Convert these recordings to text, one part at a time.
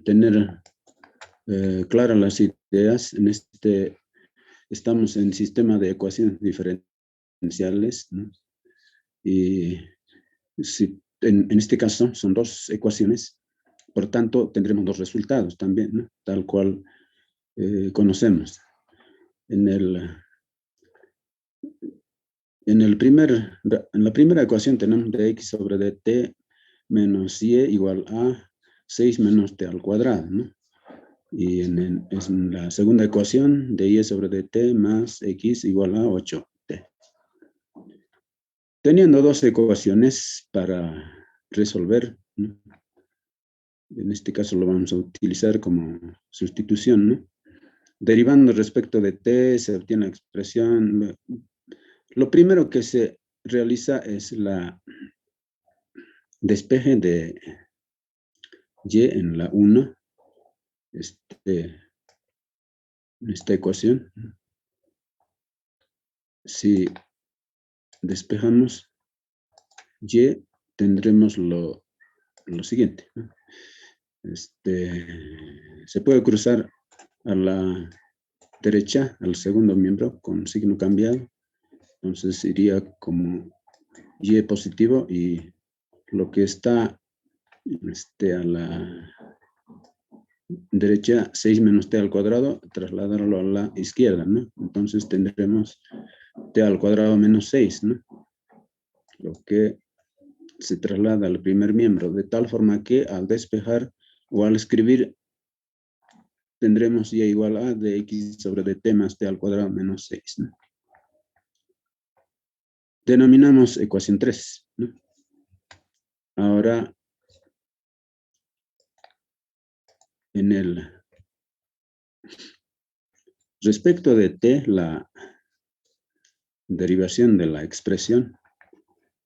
tener claras las ideas. Estamos en sistema de ecuaciones diferenciales, ¿no? Y si, en este caso son dos ecuaciones, por tanto tendremos dos resultados también, ¿no? Tal cual conocemos. En la primera ecuación tenemos dx sobre dt menos y igual a 6 menos t al cuadrado, ¿no? Y en la segunda ecuación de y sobre dt más x igual a 8t. Teniendo dos ecuaciones para resolver, ¿no? En este caso lo vamos a utilizar como sustitución, ¿no? Derivando respecto de t se obtiene la expresión. Lo primero que se realiza es la despeje de y en la 1, en esta ecuación. Si despejamos y, tendremos lo siguiente, ¿no? Se puede cruzar a la derecha, al segundo miembro, con signo cambiado. Entonces iría como y positivo y lo que está a la derecha, 6 menos t al cuadrado, trasladarlo a la izquierda, ¿no? Entonces tendremos t al cuadrado menos 6, ¿no? Lo que se traslada al primer miembro, de tal forma que al despejar o al escribir tendremos y igual a de x sobre dt más t al cuadrado menos 6, ¿no? Denominamos ecuación 3, ¿no? Ahora, respecto de t, la derivación de la expresión,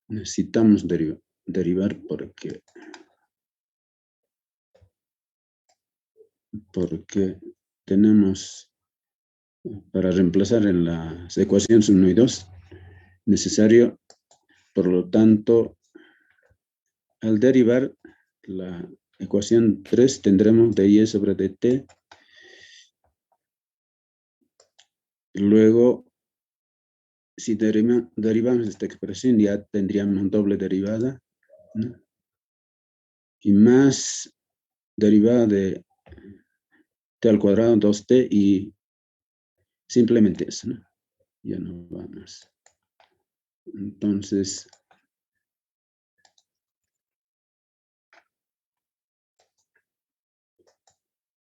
necesitamos derivar porque tenemos, para reemplazar en las ecuaciones 1 y 2, necesario, por lo tanto, al derivar la ecuación 3, tendremos de y sobre dt. Luego, si derivamos esta expresión, ya tendríamos doble derivada, ¿no? Y más derivada de t al cuadrado 2t y simplemente eso, ¿no? Ya no va más. Entonces,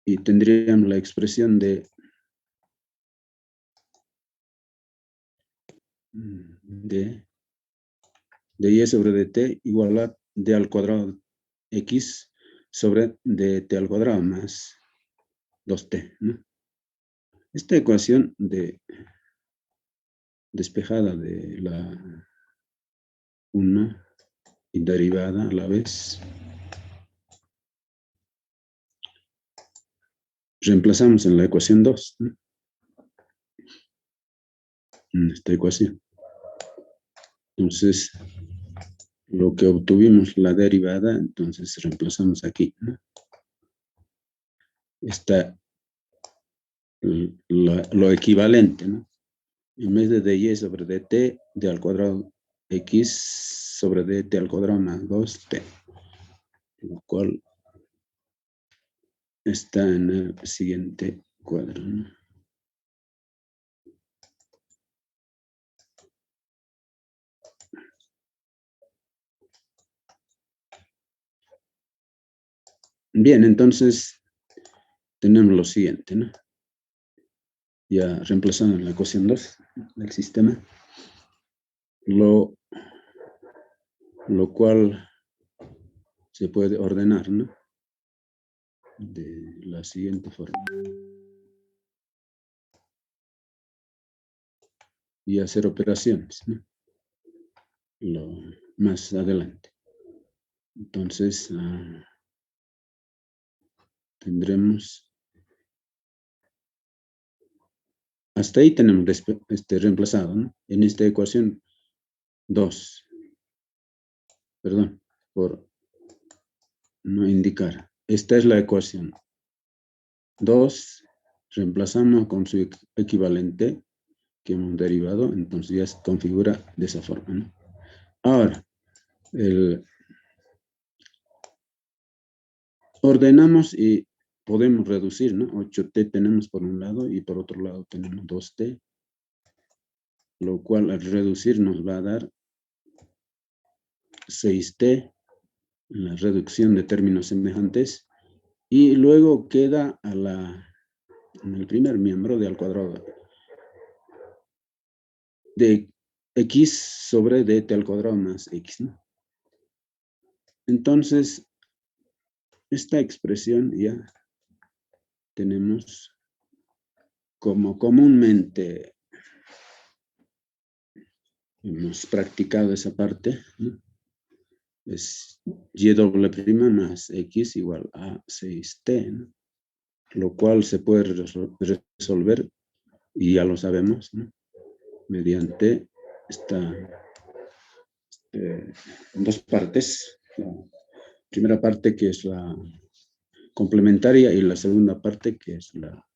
y tendríamos la expresión de y sobre dt igual a d al cuadrado x sobre dt al cuadrado más 2t, ¿no? Esta ecuación despejada de la 1 y derivada a la vez, reemplazamos en la ecuación 2, ¿no? En esta ecuación. Entonces, lo que obtuvimos la derivada, entonces reemplazamos aquí, ¿no? Está lo equivalente, ¿no? En vez de dy sobre dt, d al cuadrado x sobre dt al cuadrado más 2t, lo cual está en el siguiente cuadro, ¿no? Bien, entonces tenemos lo siguiente, ¿no? Ya reemplazando en la ecuación 2 del sistema, lo cual se puede ordenar, ¿no? De la siguiente forma. Y hacer operaciones, ¿no? Lo más adelante. Entonces, tendremos, hasta ahí tenemos reemplazado, ¿no? En esta ecuación 2, perdón, por no indicar, esta es la ecuación. 2, reemplazamos con su equivalente que hemos derivado, entonces ya se configura de esa forma, ¿no? Ahora, ordenamos y podemos reducir, ¿no? 8t tenemos por un lado y por otro lado tenemos 2t, lo cual al reducir nos va a dar 6t, la reducción de términos semejantes, y luego queda en el primer miembro de al cuadrado de x sobre dt al cuadrado más x, ¿no? Entonces, esta expresión ya tenemos como comúnmente hemos practicado esa parte, ¿no? Es y' más x igual a 6t, ¿no? Lo cual se puede resolver, y ya lo sabemos, ¿no? Mediante dos partes. La primera parte que es la complementaria y la segunda parte que es la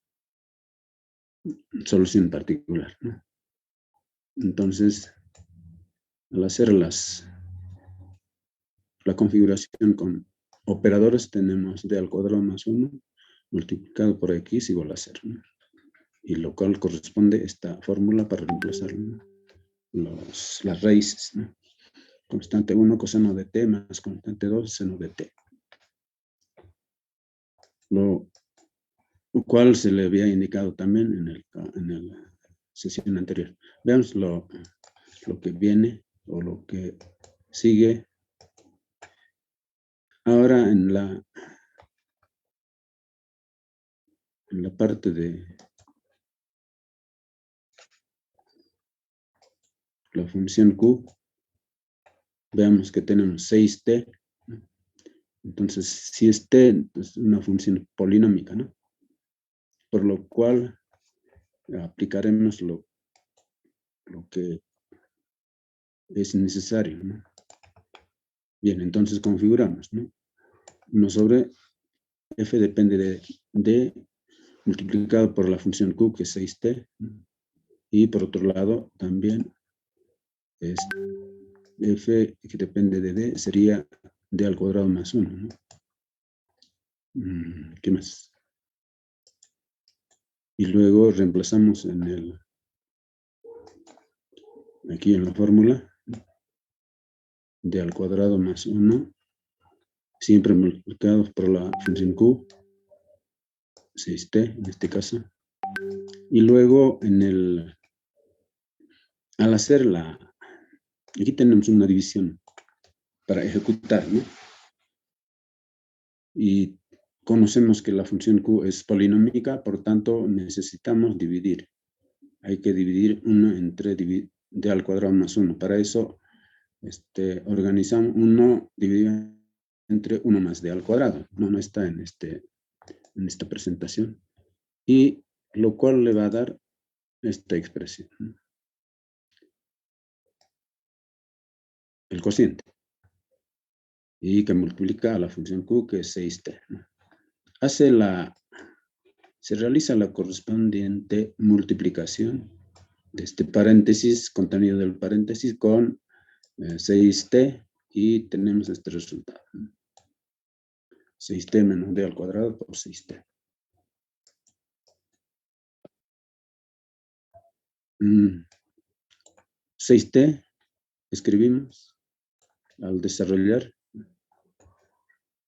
solución particular, ¿no? Entonces, al hacer la configuración con operadores, tenemos d al cuadrado más 1 multiplicado por x igual a 0, ¿no? Y lo cual corresponde a esta fórmula para reemplazar, ¿no? Las raíces, ¿no? Constante 1 coseno de t más constante 2 seno de t. Lo cual se le había indicado también en la sesión anterior. Veamos lo que viene o lo que sigue. Ahora en la parte de la función q, veamos que tenemos 6t. Entonces, si es t, es una función polinómica, ¿no? Por lo cual aplicaremos lo que es necesario, ¿no? Bien, entonces configuramos, ¿no? 1 sobre f depende de d multiplicado por la función q, que es 6t, ¿no? Y por otro lado también es f que depende de d sería d al cuadrado más 1, ¿no? ¿Qué más? Y luego reemplazamos aquí en la fórmula, d al cuadrado más 1, siempre multiplicados por la función q, 6t en este caso. Y luego al hacer aquí tenemos una división para ejecutar, ¿no? Y conocemos que la función q es polinómica, por tanto necesitamos dividir. Hay que dividir 1 entre d al cuadrado más 1. Para eso organizamos 1 dividido entre 1 más d al cuadrado. No está en esta presentación. Y lo cual le va a dar esta expresión, ¿no? El cociente. Y que multiplica a la función q, que es 6t, ¿no? Se realiza la correspondiente multiplicación de este paréntesis, contenido del paréntesis, con 6t, y tenemos este resultado, ¿no? 6t menos d al cuadrado por 6t. 6t escribimos al desarrollar,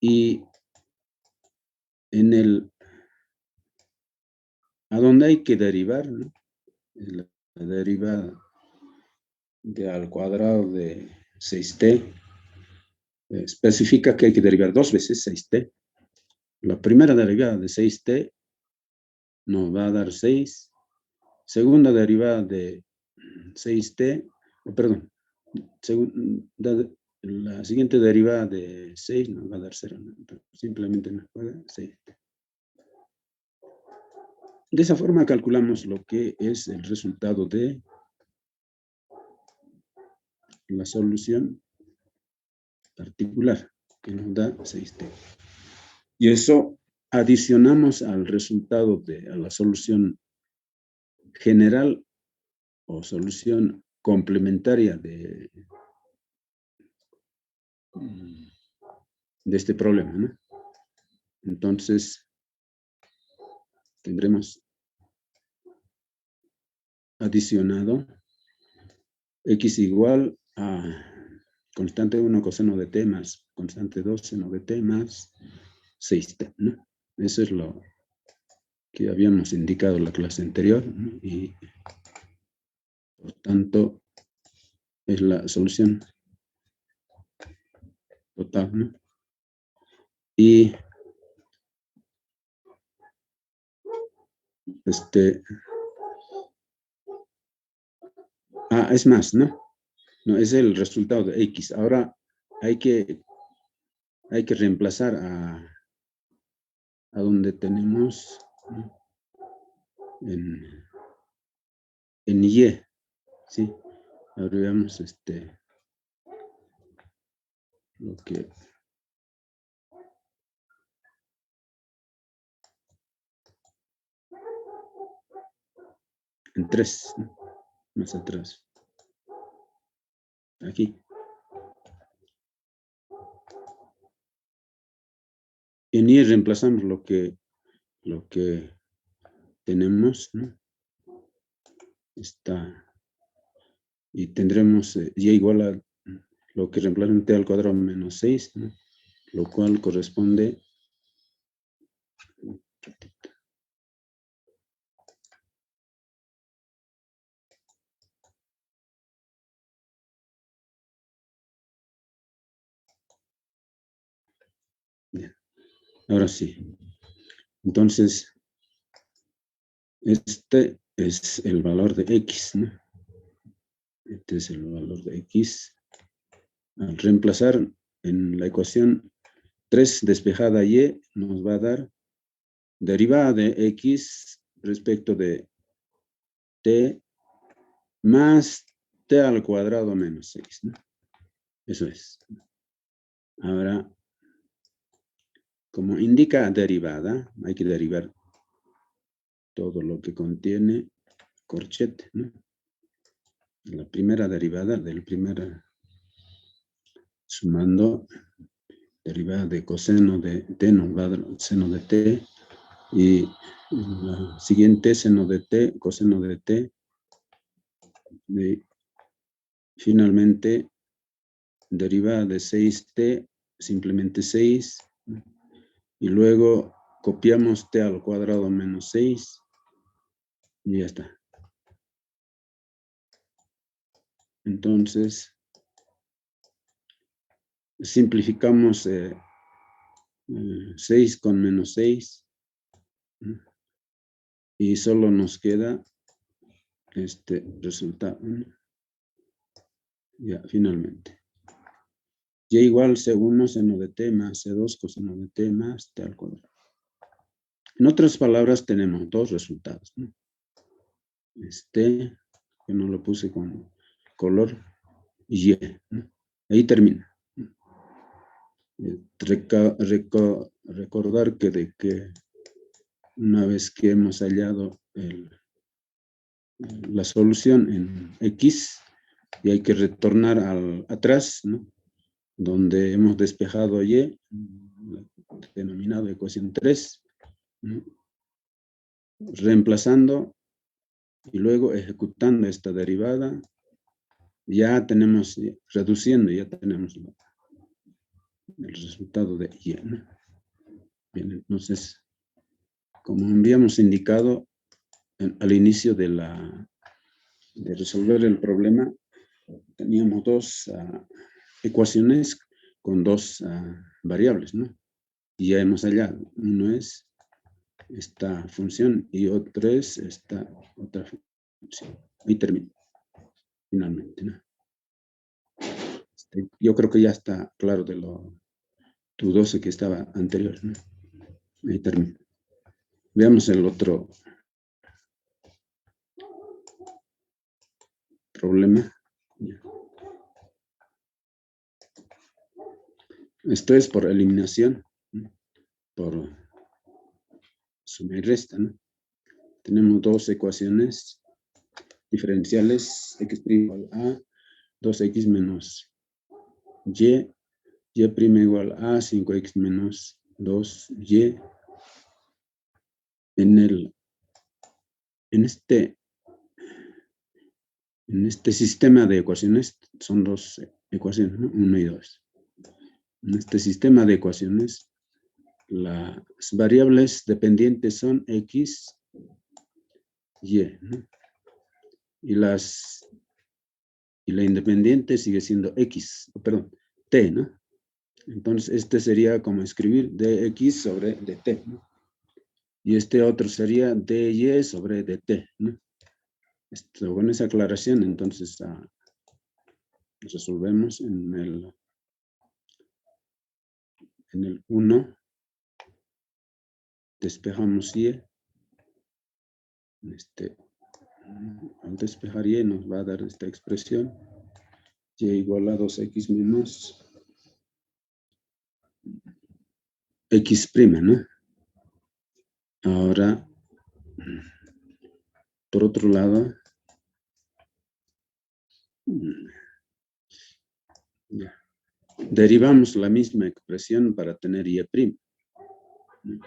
y a donde hay que derivar, ¿no? La derivada de al cuadrado de 6t especifica que hay que derivar 2 veces 6t. La primera derivada de 6t nos va a dar 6. Segunda derivada de 6t, perdón, la siguiente derivada de 6 nos va a dar 0, ¿no? Simplemente nos va a dar 6t. De esa forma calculamos lo que es el resultado de la solución particular, que nos da 6t. Y eso adicionamos al resultado a la solución general o solución complementaria de este problema, ¿no? Entonces, tendremos adicionado x igual a constante 1 coseno de t más constante 2 seno de t más 6t, ¿no? Eso es lo que habíamos indicado en la clase anterior, ¿no? Y por tanto es la solución total, ¿no? Y es más, ¿no? No, es el resultado de x. Ahora hay que reemplazar a donde tenemos, ¿no? en y, ¿sí? Ahora veamos lo que en 3, ¿no? Más atrás. Aquí. En y reemplazamos lo que tenemos, ¿no? Y tendremos y igual a lo que reemplaza en t al cuadrado menos 6, ¿no? Lo cual corresponde bien. Ahora sí. Entonces, este es el valor de x, ¿no? Este es el valor de x. Al reemplazar en la ecuación 3 despejada y nos va a dar derivada de x respecto de t más t al cuadrado menos 6, ¿no? Eso es. Ahora, como indica derivada, hay que derivar todo lo que contiene corchete, ¿no? La primera derivada del primer sumando derivada de coseno de t nos va a dar seno de t y la siguiente seno de t, coseno de t y finalmente derivada de 6t, simplemente 6 y luego copiamos t al cuadrado menos 6 y ya está. Entonces, simplificamos 6 con menos 6 y solo nos queda este resultado, ¿no? Ya, finalmente. Y igual C1 seno de t más C2 coseno de t más t al cuadrado. En otras palabras, tenemos dos resultados, ¿no? Que no lo puse con color, y, ¿no? Ahí termina. Recordar que una vez que hemos hallado la solución en x, y hay que retornar atrás, ¿no? Donde hemos despejado y, denominado ecuación 3, ¿no? Reemplazando y luego ejecutando esta derivada, ya tenemos, reduciendo, ya tenemos el resultado de y, ¿no? Bien, entonces, como habíamos indicado al inicio de resolver el problema, teníamos dos ecuaciones con dos variables, ¿no? Y ya hemos hallado. Uno es esta función y otro es esta otra función. Ahí termino, finalmente, ¿no? Yo creo que ya está claro de lo dudoso que estaba anterior, ¿no? Ahí termino. Veamos el otro problema. Esto es por eliminación. por suma y resta, ¿no? Tenemos dos ecuaciones diferenciales, x' igual a 2x menos y, y' igual a 5x menos 2y. En este sistema de ecuaciones son dos ecuaciones, ¿no? 1 y 2. En este sistema de ecuaciones, las variables dependientes son x, y, ¿no? Y la independiente sigue siendo x, perdón, t, ¿no? Entonces, este sería como escribir dx sobre dt, ¿no? Y este otro sería dy sobre dt, ¿no? Con esa aclaración, entonces, resolvemos en el 1, despejamos y, al despejar y nos va a dar esta expresión, y igual a 2x menos x', ¿no? Ahora, por otro lado, ya, derivamos la misma expresión para tener y', ¿no?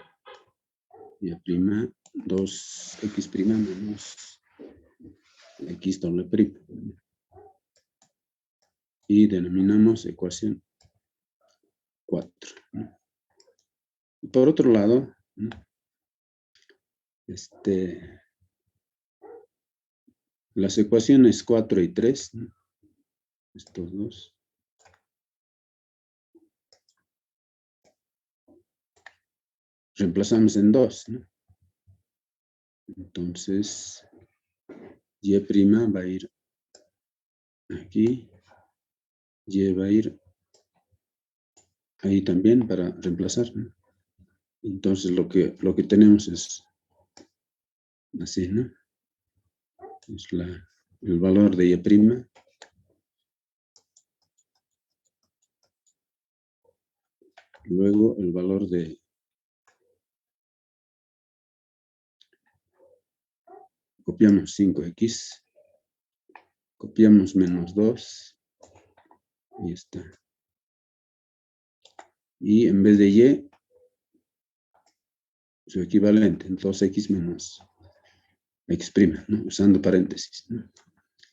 Y' 2x' menos x doble prima. Y denominamos ecuación 4, ¿no? Y por otro lado, ¿no? Las ecuaciones 4 y 3, ¿no? Estos dos. Reemplazamos en 2, ¿no? Entonces, y' va a ir aquí, y va a ir ahí también para reemplazar, ¿no? Entonces, lo que tenemos es así, ¿no? Es el valor de y', luego el valor de copiamos 5x, copiamos menos 2, y está. Y en vez de y, su equivalente, 2x menos x', ¿no? Usando paréntesis, ¿no?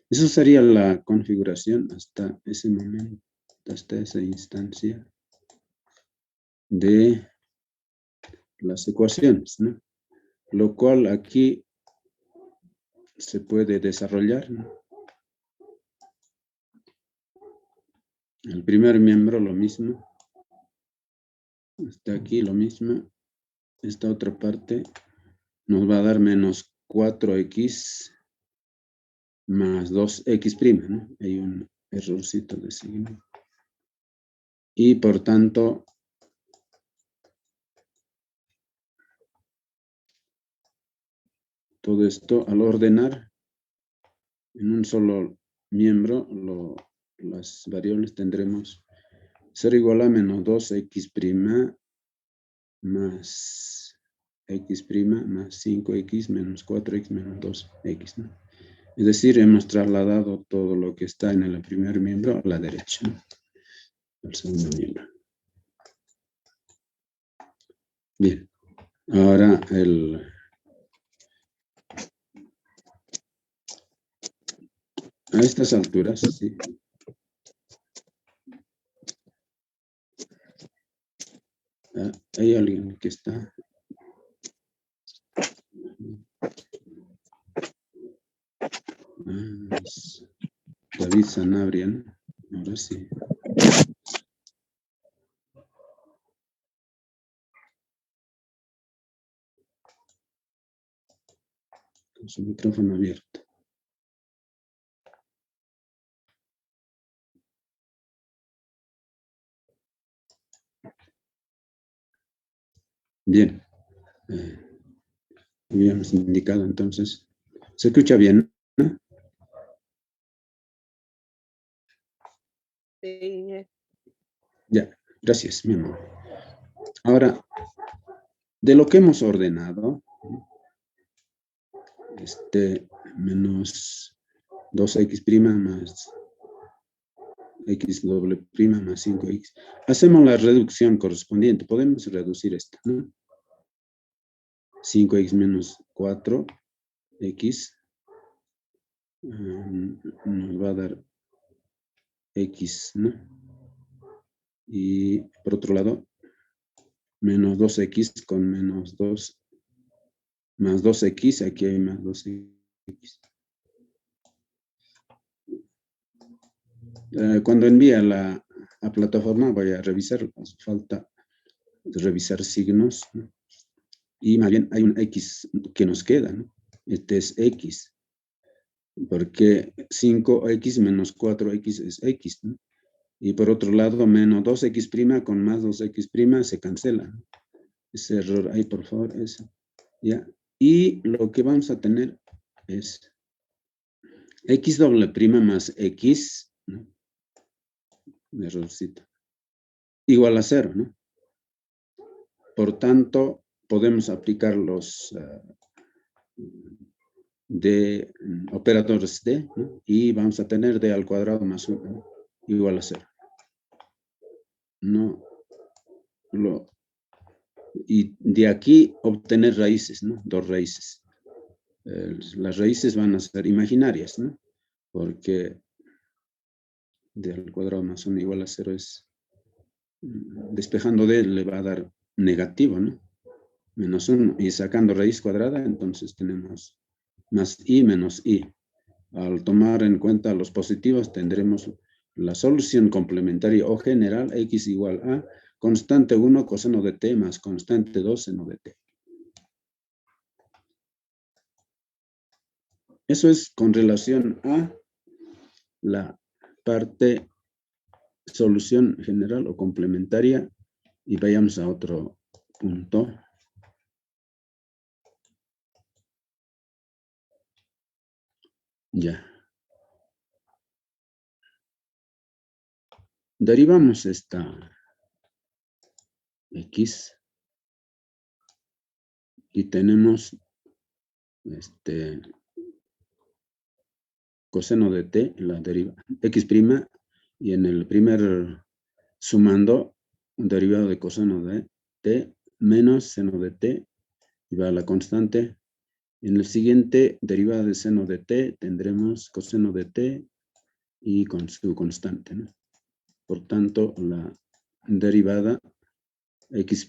Eso sería la configuración hasta ese momento, hasta esa instancia de las ecuaciones, ¿no? Lo cual aquí se puede desarrollar, ¿no? El primer miembro lo mismo, hasta aquí lo mismo, esta otra parte nos va a dar menos 4x más 2x', ¿no? Hay un errorcito de signo. Y por tanto, todo esto al ordenar en un solo miembro, las variables tendremos 0 igual a menos 2x' más x' más 5x menos 4x menos 2x, ¿no? Es decir, hemos trasladado todo lo que está en el primer miembro a la derecha, ¿no? Al segundo miembro. Bien, ahora a estas alturas, sí. Hay alguien que está. David Sanabria, ¿no? Ahora sí. Con su micrófono abierto. Bien. Habíamos indicado entonces. ¿Se escucha bien, no? Sí. Ya, gracias, mi amor. Ahora, De lo que hemos ordenado, menos 2x' más x doble prima más 5x. Hacemos la reducción correspondiente. Podemos reducir esta, ¿no? 5x menos 4x nos va a dar x, ¿no? Y por otro lado, menos 2x con menos 2 más 2x, aquí hay más 2x. Cuando envíe a plataforma voy a revisar, hace falta revisar signos, ¿no? Y más bien hay un x que nos queda, ¿no? Este es x, porque 5x menos 4x es x, ¿no? Y por otro lado, menos 2x' con más 2x' se cancela, ¿no? Ese error ahí, por favor, eso. ¿Ya? Y lo que vamos a tener es x doble prima más x, ¿no? Errorcito. Igual a 0, ¿no? Por tanto, podemos aplicar los de operadores de, ¿no? Y vamos a tener d al cuadrado más 1, ¿no? Igual a 0. No, y de aquí obtener raíces, ¿no? Dos raíces. Las raíces van a ser imaginarias, ¿no? Porque d al cuadrado más 1 igual a 0 es, despejando d le va a dar negativo, ¿no? Menos 1. Y sacando raíz cuadrada, entonces tenemos más i menos i. Al tomar en cuenta los positivos, tendremos la solución complementaria o general, x igual a constante 1 coseno de t más constante 2 seno de t. Eso es con relación a la parte solución general o complementaria. Y vayamos a otro punto. Ya. Derivamos esta x y tenemos coseno de t, la deriva x', y en el primer sumando un derivado de coseno de t menos seno de t, y va a la constante. En el siguiente derivada de seno de t tendremos coseno de t y con su constante, ¿no? Por tanto, la derivada x',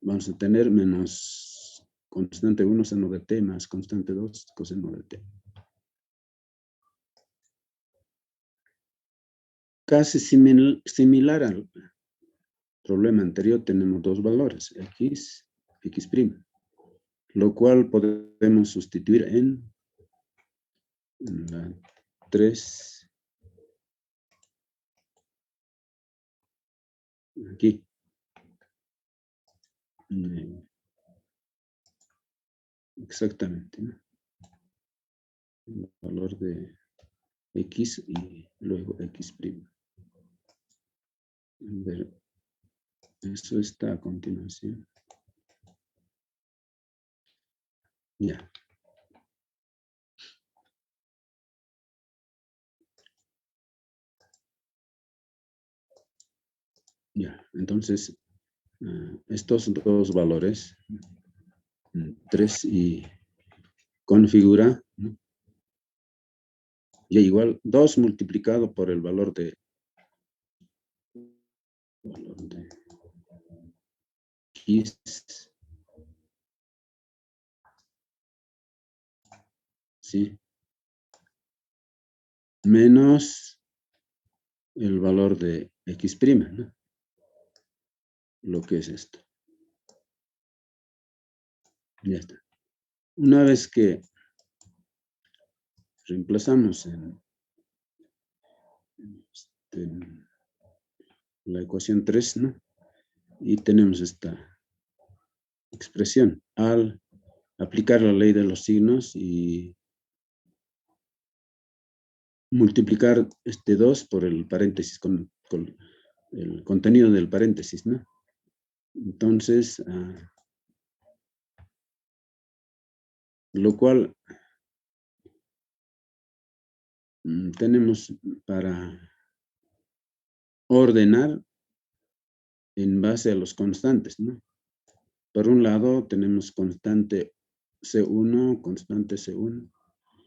vamos a tener menos constante 1 seno de t más constante 2 coseno de t. Casi similar al problema anterior, tenemos dos valores, x, x', lo cual podemos sustituir en la 3, aquí. Exactamente, ¿no? El valor de x y luego x'. A ver, eso está a continuación. Ya. Ya, entonces, estos dos valores, 3 y configura, ¿no? Y igual 2 multiplicado por el valor de x, ¿sí? Menos el valor de x', ¿no? Lo que es esto. Ya está. Una vez que reemplazamos en la ecuación 3, ¿no? Y tenemos esta expresión. Al aplicar la ley de los signos y multiplicar 2 por el paréntesis con el contenido del paréntesis, ¿no? Entonces, lo cual tenemos para ordenar en base a los constantes, ¿no? Por un lado tenemos constante C1, constante C1,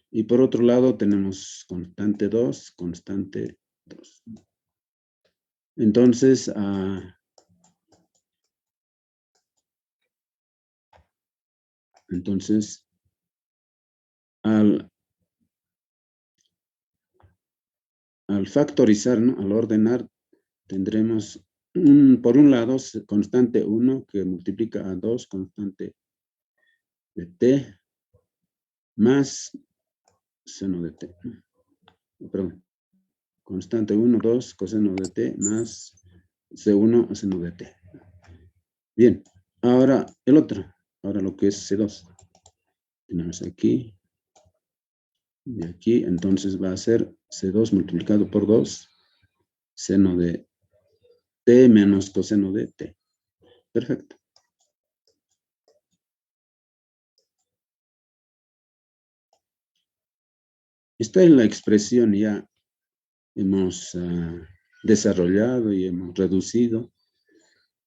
y por otro lado tenemos constante 2, constante 2. Entonces, al factorizar, ¿no? Al ordenar, tendremos por un lado constante 1 que multiplica a 2 constante de t más seno de t. Perdón. Constante 1, 2 coseno de t más C1 seno de t. Bien, ahora el otro, ahora lo que es C2. Tenemos aquí y aquí, entonces va a ser C2 multiplicado por 2 seno de t menos coseno de t. Perfecto. Esta es la expresión ya hemos desarrollado y hemos reducido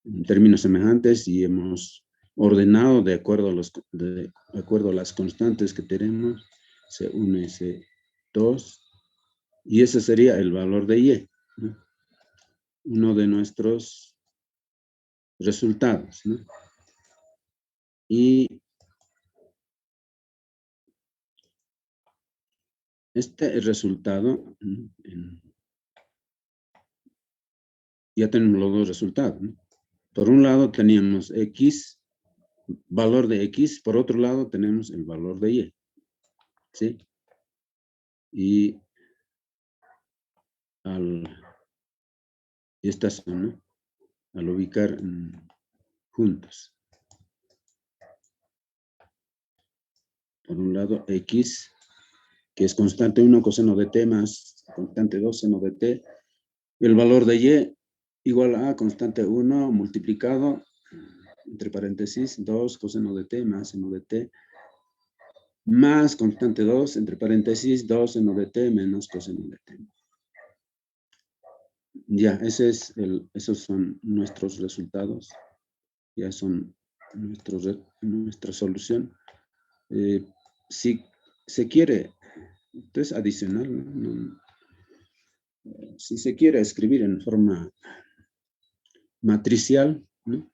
en términos semejantes y hemos ordenado de acuerdo a las constantes que tenemos, C1 y C2, y ese sería el valor de Y, ¿no? Uno de nuestros resultados, ¿no? Y este resultado, ya tenemos los dos resultados, ¿no? Por un lado teníamos X, valor de X, por otro lado tenemos el valor de Y, ¿sí? Y estas son, ¿no? Al ubicar juntos. Por un lado, X, que es constante 1 coseno de t más constante 2 seno de t. El valor de Y igual a constante 1 multiplicado, entre paréntesis, 2 coseno de t más seno de t, más constante 2, entre paréntesis, 2 seno de t menos coseno de t. Ya, esos son nuestros resultados. Ya son nuestra solución. Si se quiere, esto es adicional, ¿no? Si se quiere escribir en forma matricial, ¿no?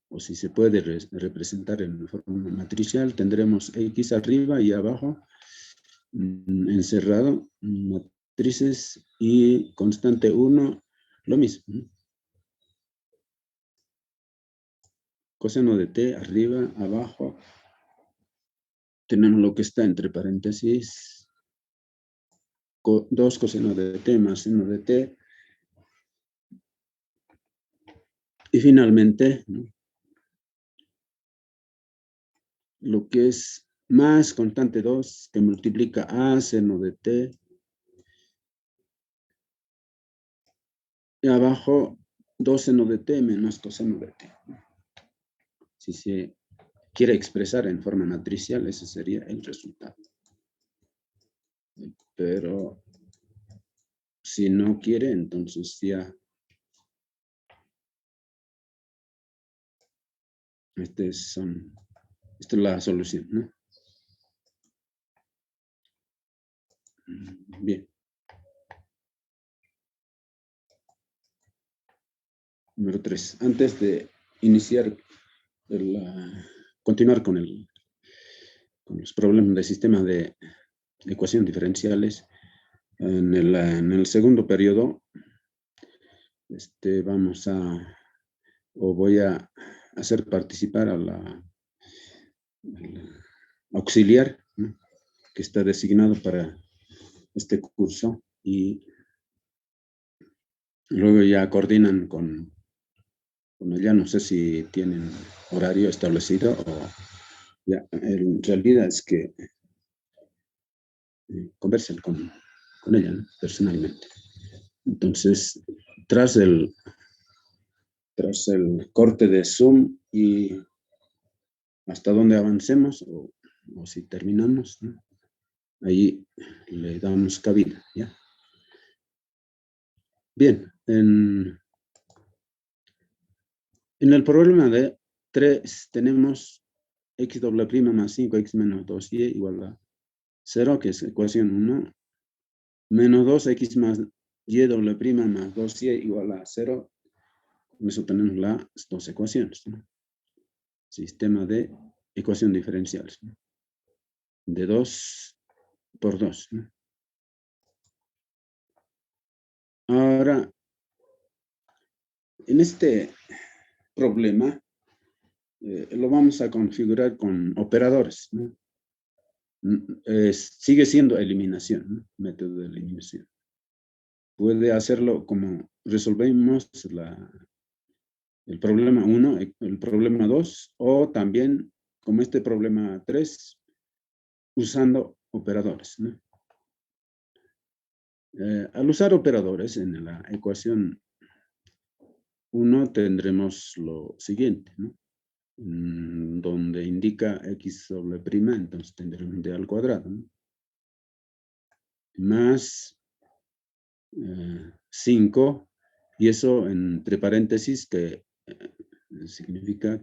O si se puede representar en forma matricial, tendremos X arriba y abajo, encerrado, matrices y constante 1, lo mismo, ¿no? Coseno de t arriba, abajo, tenemos lo que está entre paréntesis, 2 coseno de t más seno de t, y finalmente, ¿no? Lo que es más constante 2 que multiplica a seno de t, y abajo 2 seno de t menos coseno de t. Si se quiere expresar en forma matricial, ese sería el resultado. Pero si no quiere, entonces ya esta es la solución, ¿no? Bien. Número 3. Antes de iniciar, continuar con los problemas del sistema de ecuaciones diferenciales, en el segundo periodo, voy a hacer participar al auxiliar, ¿no? Que está designado para este curso, y luego ya coordinan con ella. No sé si tienen horario establecido o ya, en realidad es que conversen con ella, ¿no? Personalmente. Entonces, tras el corte de Zoom y hasta donde avancemos, o o si terminamos, ¿no? Ahí le damos cabida, ¿ya? Bien, en el problema de 3 tenemos x doble prima más 5x menos 2y igual a 0, que es ecuación 1, menos 2x más y doble prima más 2y igual a 0. Con eso tenemos las dos ecuaciones, ¿no? Sistema de ecuación diferenciales, ¿no? De 2 por 2, ¿no? Ahora, en este problema, lo vamos a configurar con operadores, ¿no? Sigue siendo eliminación, ¿no? Método de eliminación. Puede hacerlo como resolvemos el problema 1, el problema 2, o también como este problema 3, usando operadores, ¿no? Al usar operadores en la ecuación 1 tendremos lo siguiente, ¿no? Donde indica x doble prima, entonces tendremos d al cuadrado, ¿no? Más 5, y eso entre paréntesis que significa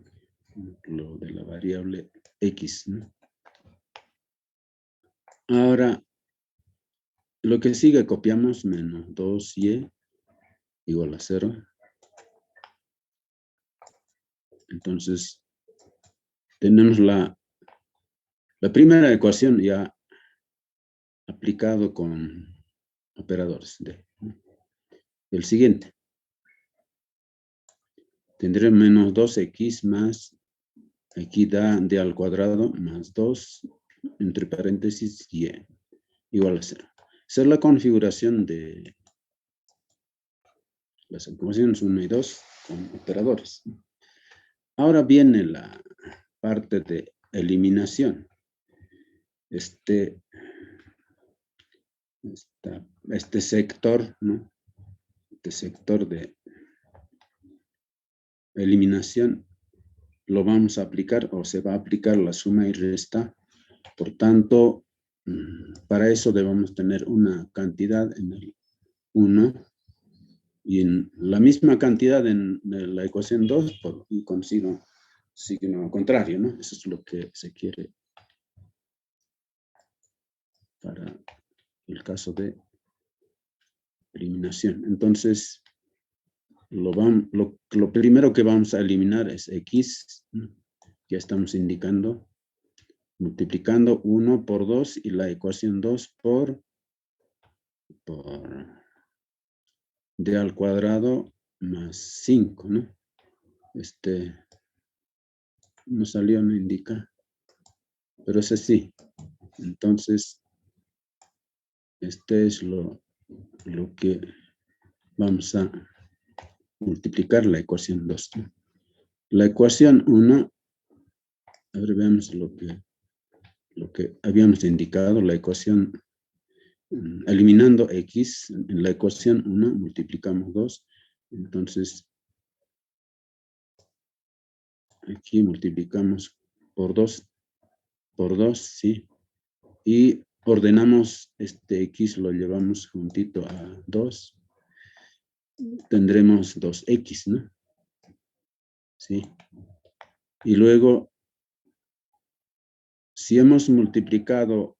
lo de la variable x, ¿no? Ahora, lo que sigue copiamos menos 2y igual a 0. Entonces, tenemos la primera ecuación ya aplicado con operadores de, ¿no? El siguiente. Tendré menos 2x más, aquí da d al cuadrado más 2, entre paréntesis, y igual a 0. Esa es la configuración de las ecuaciones 1 y 2 con operadores. Ahora viene la parte de eliminación. Este sector, ¿no? Este sector de eliminación lo vamos a aplicar o se va a aplicar la suma y resta. Por tanto, para eso debemos tener una cantidad en el 1 y en la misma cantidad en la ecuación 2 y con signo contrario, ¿no? Eso es lo que se quiere para el caso de eliminación. Entonces, lo primero que vamos a eliminar es x, ¿no? Ya estamos indicando, multiplicando 1 por 2 y la ecuación 2 por d al cuadrado más 5, ¿no? No salió, no indica, pero es así. Entonces, este es lo que vamos a multiplicar la ecuación 2, ¿no? La ecuación 1, a ver, veamos lo que habíamos indicado, la ecuación, eliminando x, en la ecuación 1 multiplicamos 2, entonces aquí multiplicamos por 2, ¿sí? Y ordenamos este x, lo llevamos juntito a 2, tendremos 2x, ¿no? ¿Sí? Y luego, si hemos multiplicado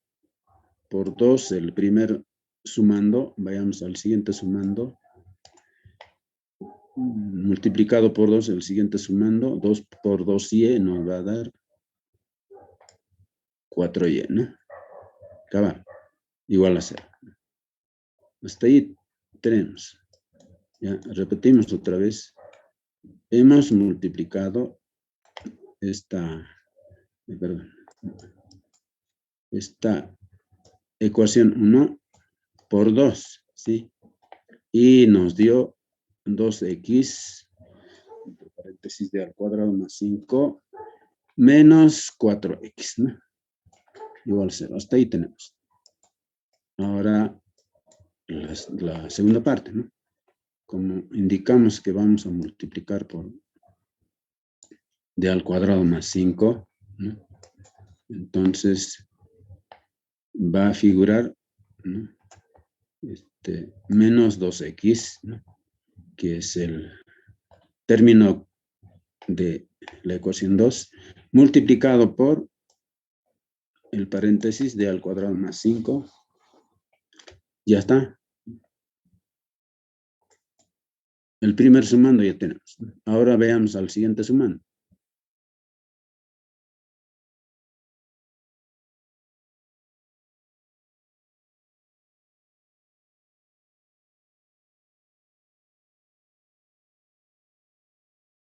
por 2 el primer sumando, vayamos al siguiente sumando, multiplicado por 2 el siguiente sumando, 2 por 2y nos va a dar 4y, ¿no? Cabal, igual a 0. Hasta ahí tenemos. Ya, repetimos otra vez. Hemos multiplicado esta ecuación 1 por 2, ¿sí? Y nos dio 2x, entre paréntesis d al cuadrado más 5, menos 4x, ¿no? Igual a 0. Hasta ahí tenemos. Ahora, la segunda parte, ¿no? Como indicamos que vamos a multiplicar por d al cuadrado más 5, ¿no? Entonces, va a figurar, ¿no? Menos 2x, ¿no? Que es el término de la ecuación 2, multiplicado por el paréntesis de al cuadrado más 5. Ya está. El primer sumando ya tenemos. Ahora veamos al siguiente sumando.